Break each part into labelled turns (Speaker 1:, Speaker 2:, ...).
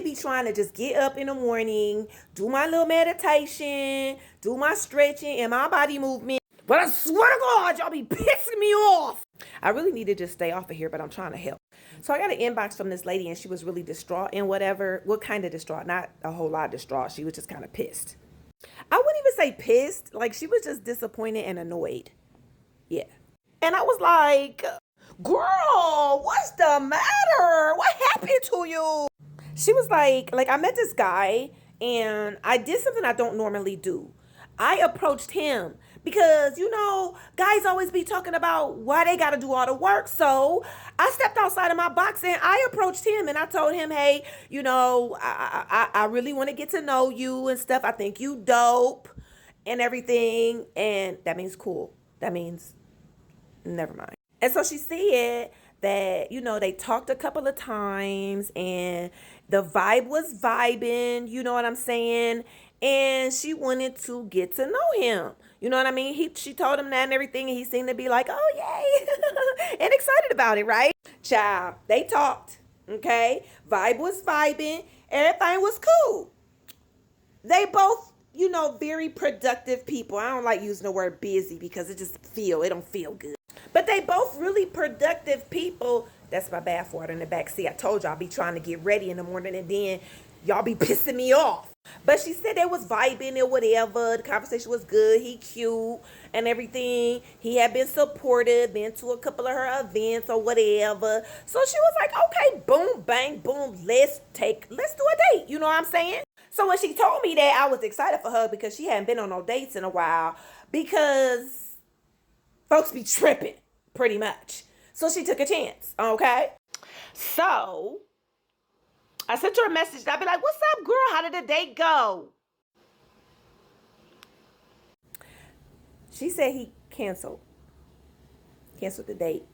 Speaker 1: be trying to just get up in the morning, do my little meditation, do my stretching and my body movement. But I swear to God, y'all be pissing me off. I really need to just stay off of here, but I'm trying to help. So I got an inbox from this lady and she was really distraught and whatever. What kind of distraught? Not a whole lot distraught. She was just kind of pissed. I wouldn't even say pissed. Like, she was just disappointed and annoyed. Yeah. And I was like, girl, what's the matter? What happened to you? She was like, I met this guy and I did something I don't normally do. I approached him because, guys always be talking about why they got to do all the work. So I stepped outside of my box and I approached him and I told him, hey, I really want to get to know you and stuff. I think you dope and everything. And that means cool. That means never mind. And so she said that, they talked a couple of times and the vibe was vibing, you know what I'm saying? And she wanted to get to know him. You know what I mean? She told him that and everything, and he seemed to be like, oh, yay, and excited about it, right? Child, they talked, okay? Vibe was vibing. Everything was cool. They both, very productive people. I don't like using the word busy because it don't feel good. But they both really productive people. That's my bathwater in the back seat. I told y'all I be trying to get ready in the morning and then y'all be pissing me off. But she said they was vibing or whatever. The conversation was good. He cute and everything. He had been supportive, been to a couple of her events or whatever. So she was like, okay, boom, bang, boom. Let's do a date. You know what I'm saying? So when she told me that, I was excited for her because she hadn't been on no dates in a while because folks be tripping pretty much. So she took a chance. Okay. So I sent her a message. I'd be like, what's up, girl? How did the date go? She said he canceled the date.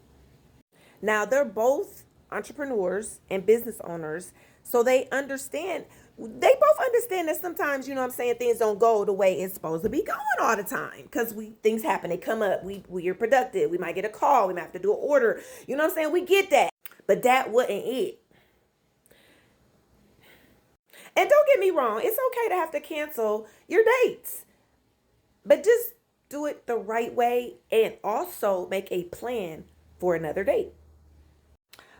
Speaker 1: Now, they're both entrepreneurs and business owners, so they both understand that sometimes, things don't go the way it's supposed to be going all the time because things happen, they come up, we are productive, we might get a call, we might have to do an order, we get that. But that wasn't it. And don't get me wrong, it's okay to have to cancel your dates. But just do it the right way and also make a plan for another date.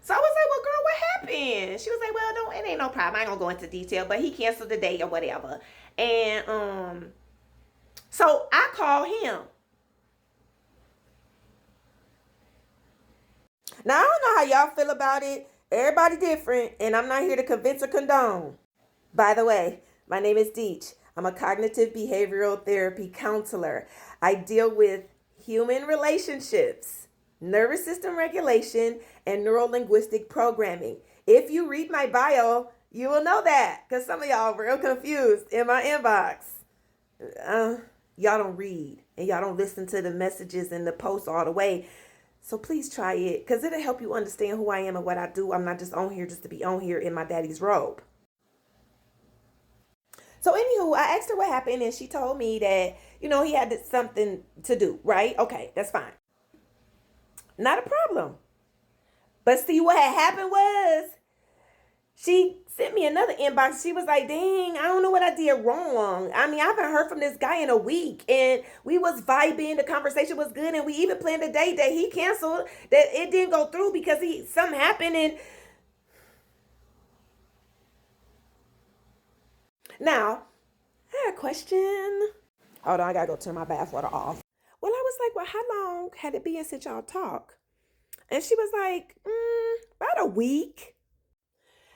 Speaker 1: So I was like, well, girl, what happened? She was like, well, it ain't no problem. I ain't gonna go into detail, but he canceled the date or whatever. And so I called him. Now, I don't know how y'all feel about it. Everybody different, and I'm not here to convince or condone. By the way, my name is Deech. I'm a cognitive behavioral therapy counselor. I deal with human relationships, nervous system regulation, and neuro-linguistic programming. If you read my bio, you will know that because some of y'all are real confused in my inbox. Y'all don't read and y'all don't listen to the messages and the posts all the way. So please try it because it'll help you understand who I am and what I do. I'm not just on here just to be on here in my daddy's robe. So anywho, I asked her what happened and she told me that, he had something to do, right? Okay, that's fine. Not a problem. But see, what had happened was she sent me another inbox. She was like, dang, I don't know what I did wrong. I mean, I haven't heard from this guy in a week and we was vibing. The conversation was good. And we even planned a date that he canceled, that it didn't go through because something happened. And now, I had a question. Hold on, I gotta go turn my bathwater off. Well, I was like, well, how long had it been since y'all talk? And she was like, about a week.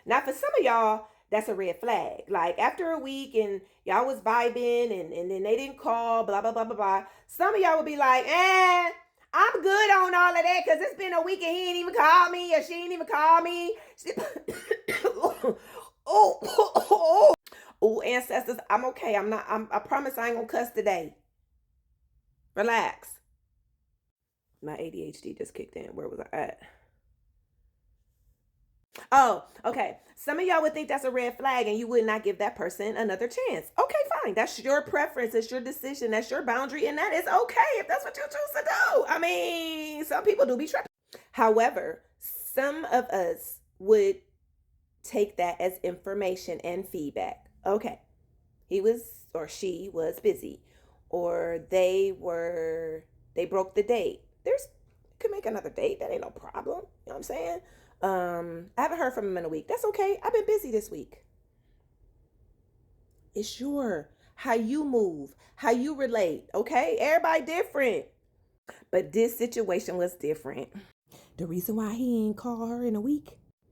Speaker 1: Now, for some of y'all, that's a red flag. Like, after a week and y'all was vibing and then they didn't call, blah, blah, blah, blah, blah. Some of y'all would be like, I'm good on all of that because it's been a week and he ain't even called me or she ain't even called me. Oh, ancestors, I'm okay. I promise I ain't gonna cuss today. Relax. My ADHD just kicked in. Where was I at? Oh, okay. Some of y'all would think that's a red flag and you would not give that person another chance. Okay, fine. That's your preference. It's your decision. That's your boundary. And that is okay if that's what you choose to do. I mean, some people do be tripping. However, some of us would take that as information and feedback. Okay, he was or she was busy, or they broke the date. There's could make another date. That ain't no problem. You know what I'm saying? I haven't heard from him in a week. That's okay. I've been busy this week. It's how you move, how you relate. Okay, everybody different. But this situation was different. The reason why he ain't call her in a week?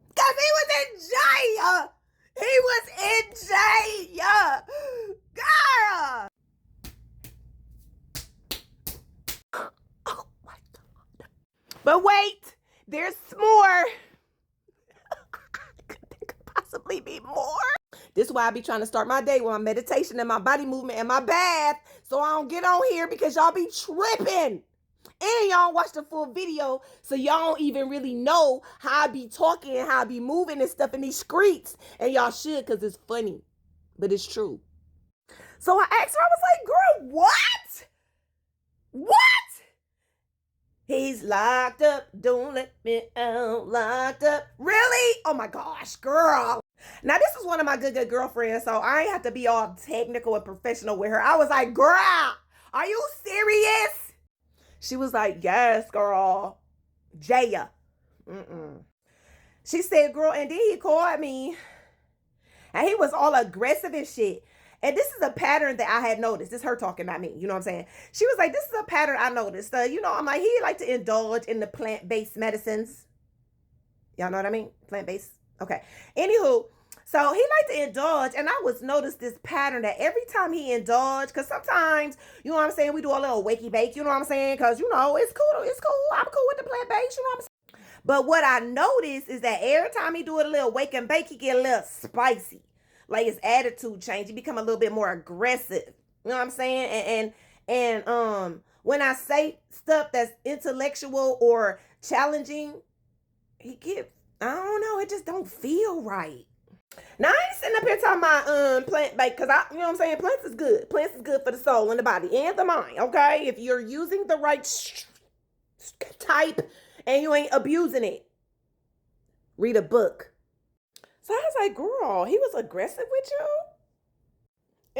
Speaker 1: Because he was in jail. He was in jail. Girl. Oh my God. But wait, there's more. There could possibly be more. This is why I be trying to start my day with my meditation and my body movement and my bath, so I don't get on here because y'all be tripping. And y'all watch the full video, so y'all don't even really know how I be talking and how I be moving and stuff in these streets. And y'all should, because it's funny. But it's true. So I asked her, I was like, girl, what? What? He's locked up. Don't let me out. Locked up. Really? Oh my gosh, girl. Now, this is one of my good girlfriends, so I ain't have to be all technical and professional with her. I was like, girl, are you serious? She was like, yes, girl. Jaya. She said, girl, and then he called me. And he was all aggressive and shit. And this is a pattern that I had noticed. This is her talking about me. You know what I'm saying? She was like, this is a pattern I noticed. I'm like, he like to indulge in the plant-based medicines. Y'all know what I mean? Plant-based. Okay. Anywho, so he liked to indulge, and I was noticed this pattern that every time he indulged, because sometimes, you know what I'm saying, we do a little wakey bake, you know what I'm saying, because, it's cool, I'm cool with the plant-based, you know what I'm saying. But what I noticed is that every time he do a little wake and bake, he get a little spicy. Like his attitude change, he become a little bit more aggressive. You know what I'm saying? And when I say stuff that's intellectual or challenging, he get, I don't know, it just don't feel right. Now, I ain't sitting up here talking about plant, like, because you know what I'm saying? Plants is good. Plants is good for the soul and the body and the mind, okay? If you're using the right type and you ain't abusing it, read a book. So I was like, girl, he was aggressive with you?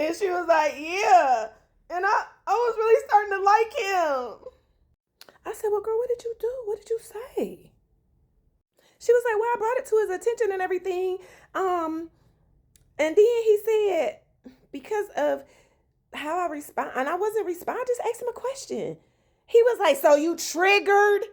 Speaker 1: And she was like, yeah. And I was really starting to like him. I said, well, girl, what did you do? What did you say? She was like, well, I brought it to his attention and everything. And then he said, because of how I respond, and I wasn't responding, I just asked him a question. He was like, so you triggered?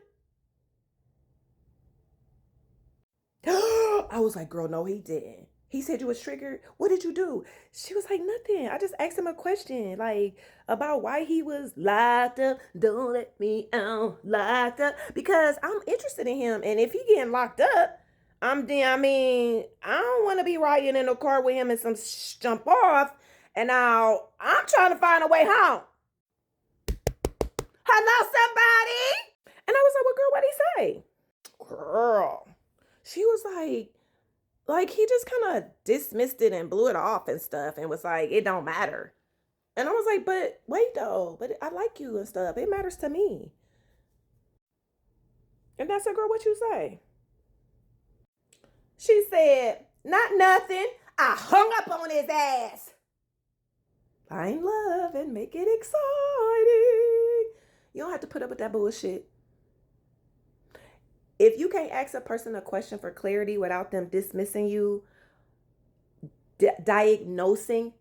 Speaker 1: I was like, girl, no, he didn't. He said you was triggered. What did you do? She was like, nothing. I just asked him a question, like, about why he was locked up. Don't let me out, locked up. Because I'm interested in him. And if he getting locked up, I don't want to be riding in a car with him and some jump off. And now I'm trying to find a way home. Hello, somebody? And I was like, well, girl, what'd he say? Girl. She was like he just kind of dismissed it and blew it off and stuff and was like, it don't matter. And I was like, but wait though, but I like you and stuff. It matters to me. And I said, girl, what you say? She said, not nothing. I hung up on his ass. Find love and make it exciting. You don't have to put up with that bullshit. If you can't ask a person a question for clarity without them dismissing you, misdiagnosing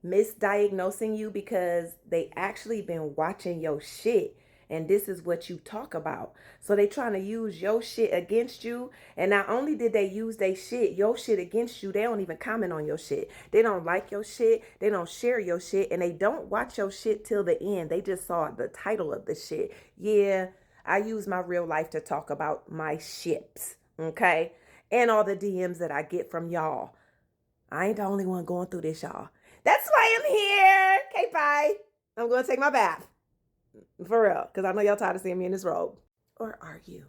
Speaker 1: you because they actually been watching your shit and this is what you talk about. So they trying to use your shit against you. And not only did they use your shit against you, they don't even comment on your shit. They don't like your shit. They don't share your shit. And they don't watch your shit till the end. They just saw the title of the shit. Yeah, I use my real life to talk about my ships, okay? And all the DMs that I get from y'all. I ain't the only one going through this, y'all. That's why I'm here. Okay, bye. I'm going to take my bath. For real, because I know y'all tired of seeing me in this robe. Or are you?